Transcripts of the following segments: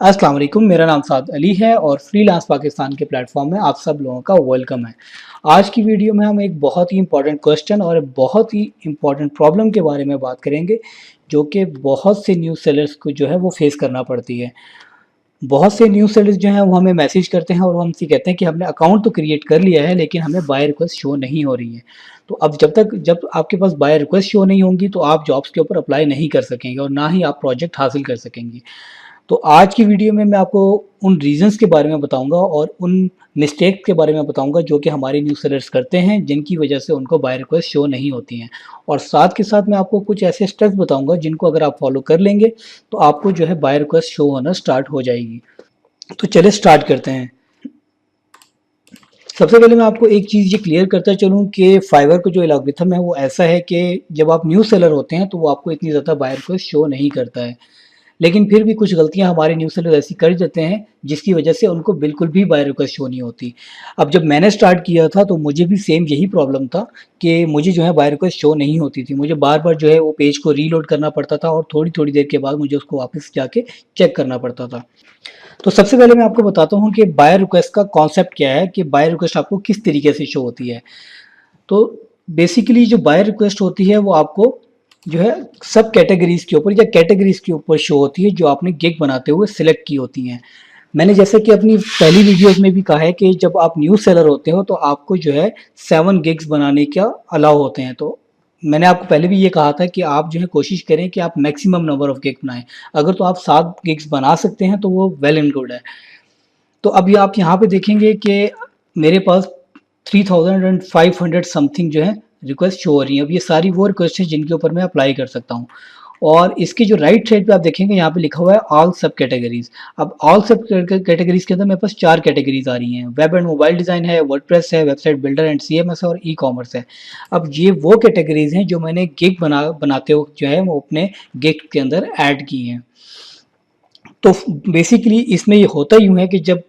अस्सलाम वालेकुम, मेरा नाम साद अली है और फ्रीलांस पाकिस्तान के प्लेटफॉर्म में आप सब लोगों का वेलकम है। आज की वीडियो में हम एक बहुत ही इम्पोर्टेंट क्वेश्चन और बहुत ही इम्पोर्टेंट प्रॉब्लम के बारे में बात करेंगे, जो कि बहुत से न्यू सेलर्स को जो है वो फेस करना पड़ती है। बहुत से न्यू सेलर्स जो हैं वो हमें मैसेज करते हैं और वो हमसे कहते हैं कि हमने अकाउंट तो क्रिएट कर लिया है, लेकिन हमें बाय रिक्वेस्ट शो नहीं हो रही है। तो अब जब आपके पास बाय रिक्वेस्ट शो नहीं होंगी तो आप जॉब्स के ऊपर अप्लाई नहीं कर सकेंगे और ना ही आप प्रोजेक्ट हासिल कर सकेंगे। तो आज की वीडियो में मैं आपको उन रीजंस के बारे में बताऊंगा और उन मिस्टेक्स के बारे में बताऊंगा जो कि हमारे न्यू सेलर्स करते हैं, जिनकी वजह से उनको बाय रिक्वेस्ट शो नहीं होती हैं। और साथ के साथ मैं आपको कुछ ऐसे स्टेप्स बताऊंगा जिनको अगर आप फॉलो कर लेंगे तो आपको जो है बाय रिक्वेस्ट शो होना स्टार्ट हो जाएगी। तो चलिए स्टार्ट करते हैं। सबसे पहले मैं आपको एक चीज़ ये क्लियर करता चलूँ कि फाइवर का जो एल्गोरिथम है वो ऐसा है कि जब आप न्यू सेलर होते हैं तो वो आपको इतनी ज़्यादा बाय रिक्वेस्ट शो नहीं करता है, लेकिन फिर भी कुछ गलतियां हमारे न्यूज़ सेलर ऐसी कर देते हैं जिसकी वजह से उनको बिल्कुल भी बाय रिक्वेस्ट शो नहीं होती। अब जब मैंने स्टार्ट किया था तो मुझे भी सेम यही प्रॉब्लम था कि मुझे जो है बाय रिक्वेस्ट शो नहीं होती थी। मुझे बार-बार जो है वो पेज को रीलोड करना पड़ता था और थोड़ी-थोड़ी देर के बाद मुझे उसको वापस जाके चेक करना पड़ता था। तो सबसे पहले मैं आपको बताता हूँ कि बाय रिक्वेस्ट का कॉन्सेप्ट क्या है, कि बाय रिक्वेस्ट आपको किस तरीके से शो होती है। तो बेसिकली जो बाय रिक्वेस्ट होती है वो आपको जो है सब कैटेगरीज के ऊपर या कैटेगरीज के ऊपर शो होती है जो आपने गिग बनाते हुए सिलेक्ट की होती हैं। मैंने जैसे कि अपनी पहली वीडियोस में भी कहा है कि जब आप न्यू सेलर होते हो तो आपको जो है 7 गिग्स बनाने का अलाउ होते हैं। तो मैंने आपको पहले भी ये कहा था कि आप जो है कोशिश करें कि आप मैक्सिमम नंबर ऑफ गिग बनाएं। अगर तो आप 7 गिग्स बना सकते हैं तो वो वेल एंड गुड है। तो अभी आप यहाँ पे देखेंगे कि मेरे पास 3500 समथिंग जो है रिक्वेस्ट शो हो रही है। अब ये सारी वो रिक्वेस्ट है जिनके ऊपर मैं अप्लाई कर सकता हूँ। और इसकी जो राइट साइड पे आप देखेंगे यहाँ पे लिखा हुआ है ऑल सब कैटेगरीज। अब ऑल सब कैटेगरीज के अंदर मेरे पास 4 कैटेगरीज आ रही हैं। वेब एंड मोबाइल डिज़ाइन है, वर्डप्रेस है, वेबसाइट बिल्डर एंड सीएमएस है और ई कॉमर्स है। अब ये वो कैटेगरीज हैं जो मैंने गिग बनाते हुए जो है वो अपने गिग के अंदर ऐड की हैं। तो बेसिकली इसमें ये होता यूँ है कि जब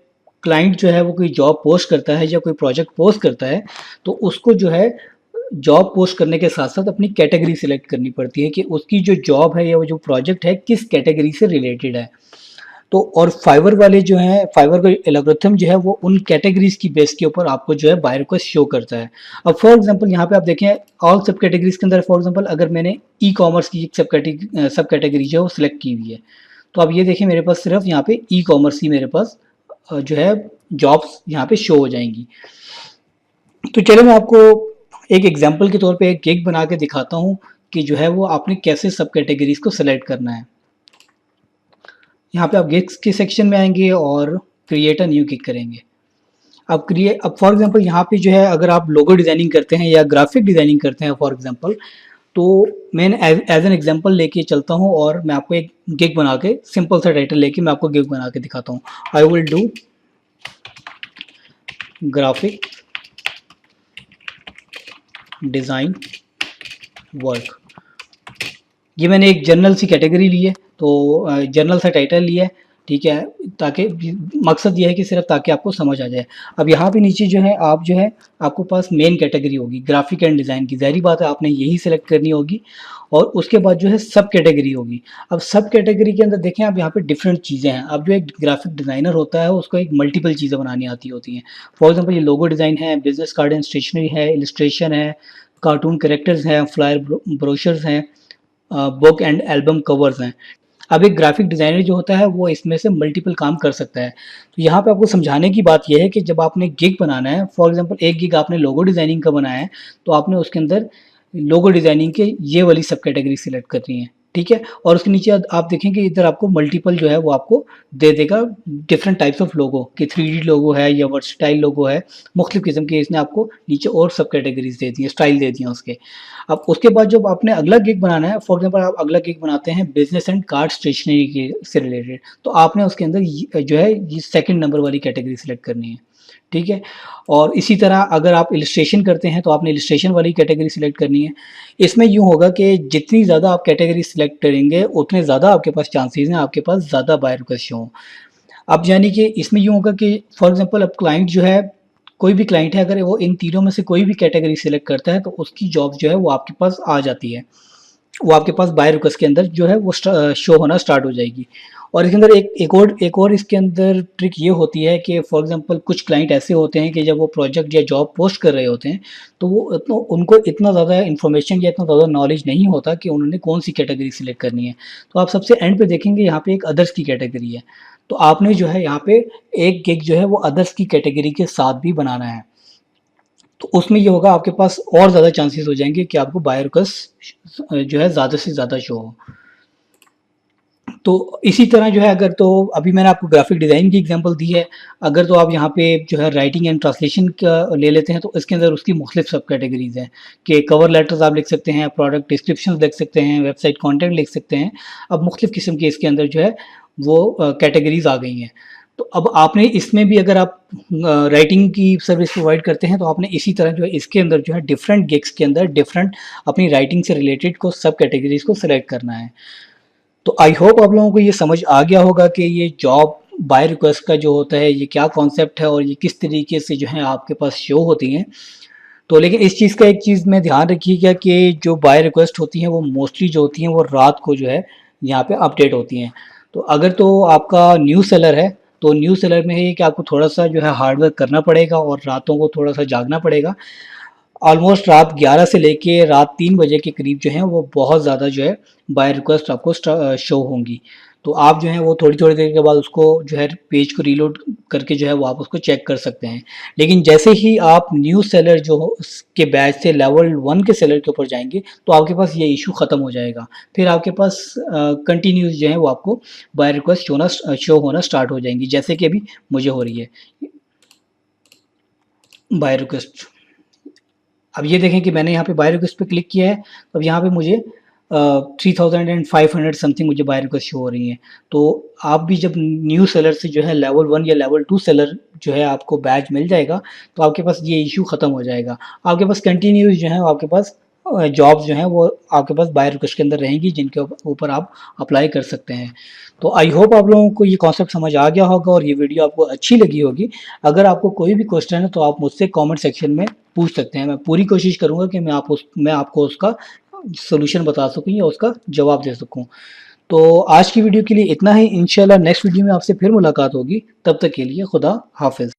क्लाइंट जो है वो कोई जॉब पोस्ट करता है या कोई प्रोजेक्ट पोस्ट करता है तो उसको जो है जॉब पोस्ट करने के साथ साथ अपनी कैटेगरी सिलेक्ट करनी पड़ती है कि उसकी जो जॉब है या वो जो प्रोजेक्ट है किस कैटेगरी से रिलेटेड है। तो और फाइवर वाले जो हैं, फाइवर का एल्गोरिथम जो है वो उन कैटेगरीज की बेस के ऊपर आपको जो है बाय रिक्वेस्ट शो करता है। अब फॉर एग्जांपल यहाँ पे आप देखें ऑल सब कैटेगरीज के अंदर फॉर एग्जांपल अगर मैंने ई कॉमर्स की एक सब कैटेगरी जो है वो सिलेक्ट की हुई है, तो अब ये देखें मेरे पास सिर्फ यहाँ पे ई कॉमर्स ही मेरे पास जो है जॉब्स यहाँ पे शो हो जाएंगी। तो चलो मैं आपको एक एग्जांपल के तौर पे एक गिग बना के दिखाता हूँ कि जो है वो आपने कैसे सब कैटेगरीज को सेलेक्ट करना है। यहाँ पे आप गिग्स के सेक्शन में आएंगे और क्रिएट अ न्यू गिग करेंगे। अब फॉर एग्जांपल यहाँ पे जो है अगर आप लोगो डिजाइनिंग करते हैं या ग्राफिक डिजाइनिंग करते हैं फॉर एग्जांपल, तो मैं एज एन एग्जांपल लेके चलता हूँ और मैं आपको एक गिग बना के सिंपल सा टाइटल लेके मैं आपको गिग बना के दिखाता हूँ। I will do graphic design work. ये मैंने एक जनरल सी कैटेगरी ली है, तो जनरल सा टाइटल लिया है, ठीक है, ताकि मकसद ये है कि सिर्फ ताकि आपको समझ आ जाए। अब यहाँ पे नीचे जो है आप जो है आपको पास मेन कैटेगरी होगी ग्राफिक एंड डिज़ाइन की, ज़ाहिर बात है आपने यही सेलेक्ट करनी होगी। और उसके बाद जो है सब कैटेगरी होगी। अब सब कैटेगरी के अंदर देखें आप यहाँ पे डिफरेंट चीज़ें हैं। अब जो एक ग्राफिक डिज़ाइनर होता है उसको एक मल्टीपल चीज़ें बनानी आती होती हैं। फॉर एग्जाम्पल ये लोगो डिज़ाइन है, बिजनेस कार्ड एंड स्टेशनरी है, इलस्ट्रेशन है, कार्टून करेक्टर्स हैं, फ्लायर ब्रोशर्स हैं, बुक एंड एल्बम कवर्स हैं। अब एक ग्राफिक डिज़ाइनर जो होता है वो इसमें से मल्टीपल काम कर सकता है। तो यहाँ पे आपको समझाने की बात यह है कि जब आपने गिग बनाना है, फॉर एग्जांपल एक गिग आपने लोगो डिज़ाइनिंग का बनाया है, तो आपने उसके अंदर लोगो डिज़ाइनिंग के ये वाली सब कैटेगरी सिलेक्ट करनी है, ठीक है। और उसके नीचे आप देखेंगे इधर आपको मल्टीपल जो है वो आपको दे देगा डिफरेंट टाइप्स ऑफ लोगो, कि 3D लोगो है या वर्सटाइल लोगो है, मुख्तलिफ किस्म के इसने आपको नीचे और सब कैटेगरीज दे दी है, स्टाइल दे दिए उसके। अब उसके बाद जब आपने अगला गिग बनाना है, फॉर एग्जांपल आप अगला गिग बनाते हैं बिजनेस एंड कार्ड स्टेशनरी के से रिलेटेड, तो आपने उसके अंदर जो है ये सेकंड नंबर वाली कैटेगरी सिलेक्ट करनी है, ठीक है। और इसी तरह अगर आप इलस्ट्रेशन करते हैं तो आपने इलस्ट्रेशन वाली कैटेगरी सिलेक्ट करनी है। इसमें यूँ होगा कि जितनी ज़्यादा आप कैटेगरी सिलेक्ट करेंगे उतने ज़्यादा आपके पास चांसेस हैं आपके पास ज़्यादा बाय रिक्वेस्ट हों। अब यानी कि इसमें यूँ होगा कि फॉर एग्जांपल अब क्लाइंट जो है, कोई भी क्लाइंट है अगर वो इन तीनों में से कोई भी कैटेगरी सिलेक्ट करता है तो उसकी जॉब जो है वो आपके पास आ जाती है। वो आपके पास बाय रिक्वेस्ट के अंदर जो है वो शो होना स्टार्ट हो जाएगी। और इसके अंदर एक और इसके अंदर ट्रिक ये होती है कि फॉर एग्जांपल कुछ क्लाइंट ऐसे होते हैं कि जब वो प्रोजेक्ट या जॉब पोस्ट कर रहे होते हैं, तो वो उनको इतना ज़्यादा इन्फॉर्मेशन या इतना ज़्यादा नॉलेज नहीं होता कि उन्होंने कौन सी कैटेगरी सिलेक्ट करनी है। तो आप सबसे एंड पे देखेंगे यहाँ पे एक अदर्स की कैटेगरी है। तो आपने जो है यहाँ पे एक गिग जो है वो अदर्स की कैटेगरी के साथ भी बनाना है। तो उसमें ये होगा आपके पास और ज़्यादा चांसेस हो जाएँगे कि आपको बाय रिक्वेस्ट जो है ज़्यादा से ज़्यादा शो हो। तो इसी तरह जो है अगर तो अभी मैंने आपको ग्राफिक डिज़ाइन की एग्जांपल दी है, अगर तो आप यहाँ पे जो है राइटिंग एंड ट्रांसलेशन का ले लेते हैं तो इसके अंदर उसकी मुख्तलिफ सब कैटेगरीज़ हैं कि कवर लेटर्स आप लिख सकते हैं, प्रोडक्ट डिस्क्रिप्शंस लिख सकते हैं, वेबसाइट कंटेंट लिख सकते हैं। अब मुख्तलिफ किस्म के इसके अंदर जो है वो कैटेगरीज़ आ गई हैं। तो अब आपने इसमें भी अगर आप राइटिंग की सर्विस प्रोवाइड करते हैं तो आपने इसी तरह जो है इसके अंदर जो है डिफरेंट गिग्स के अंदर डिफरेंट अपनी राइटिंग से रिलेटेड को सब कैटेगरीज़ को सिलेक्ट करना है। तो आई होप आप लोगों को ये समझ आ गया होगा कि ये जॉब बाय रिक्वेस्ट का जो होता है ये क्या कॉन्सेप्ट है और ये किस तरीके से जो है आपके पास शो होती हैं। तो लेकिन इस चीज़ का एक चीज़ में ध्यान रखिएगा कि जो बाय रिक्वेस्ट होती हैं वो मोस्टली जो होती हैं वो रात को जो है यहाँ पे अपडेट होती हैं। तो अगर तो आपका न्यू सेलर है तो न्यू सेलर में है कि आपको थोड़ा-सा जो है हार्ड वर्क करना पड़ेगा और रातों को थोड़ा-सा जागना पड़ेगा। ऑलमोस्ट रात 11 से लेके रात 3 बजे के करीब जो है वो बहुत ज़्यादा जो है बाय रिक्वेस्ट आपको शो होंगी। तो आप जो है वो थोड़ी-थोड़ी देर के बाद उसको जो है पेज को रीलोड करके जो है वो आप उसको चेक कर सकते हैं। लेकिन जैसे ही आप न्यू सेलर जो हो उसके बैच से लेवल 1 के सेलर के ऊपर जाएँगे तो आपके पास ये इश्यू ख़त्म हो जाएगा। फिर आपके पास कंटिन्यूअस जो है वो आपको बाय रिक्वेस्ट शो होना स्टार्ट हो जाएँगी जैसे कि अभी मुझे हो रही है बाय रिक्वेस्ट। अब ये देखें कि मैंने यहाँ पे बाय रिक्वेस्ट पे क्लिक किया है, तो अब यहाँ पे मुझे 3500 समथिंग मुझे बाय रिक्वेस्ट शो हो रही हैं। तो आप भी जब न्यू सेलर से जो है लेवल 1 या लेवल 2 सेलर जो है आपको बैच मिल जाएगा, तो आपके पास ये इश्यू ख़त्म हो जाएगा। आपके पास कंटिन्यूअस जो है आपके पास जॉब्स जो हैं वो आपके पास बाय रिक्वेस्ट के अंदर रहेंगी जिनके ऊपर आप अप्लाई कर सकते हैं। तो आई होप आप लोगों को ये कॉन्सेप्ट समझ आ गया होगा और ये वीडियो आपको अच्छी लगी होगी। अगर आपको कोई भी क्वेश्चन है तो आप मुझसे कमेंट सेक्शन में पूछ सकते हैं। मैं पूरी कोशिश करूँगा कि मैं आपको उसका सॉल्यूशन बता सकूँ या उसका जवाब दे सकूँ। तो आज की वीडियो के लिए इतना ही। इंशाल्लाह नेक्स्ट वीडियो में आपसे फिर मुलाकात होगी। तब तक के लिए खुदा हाफ़िज़।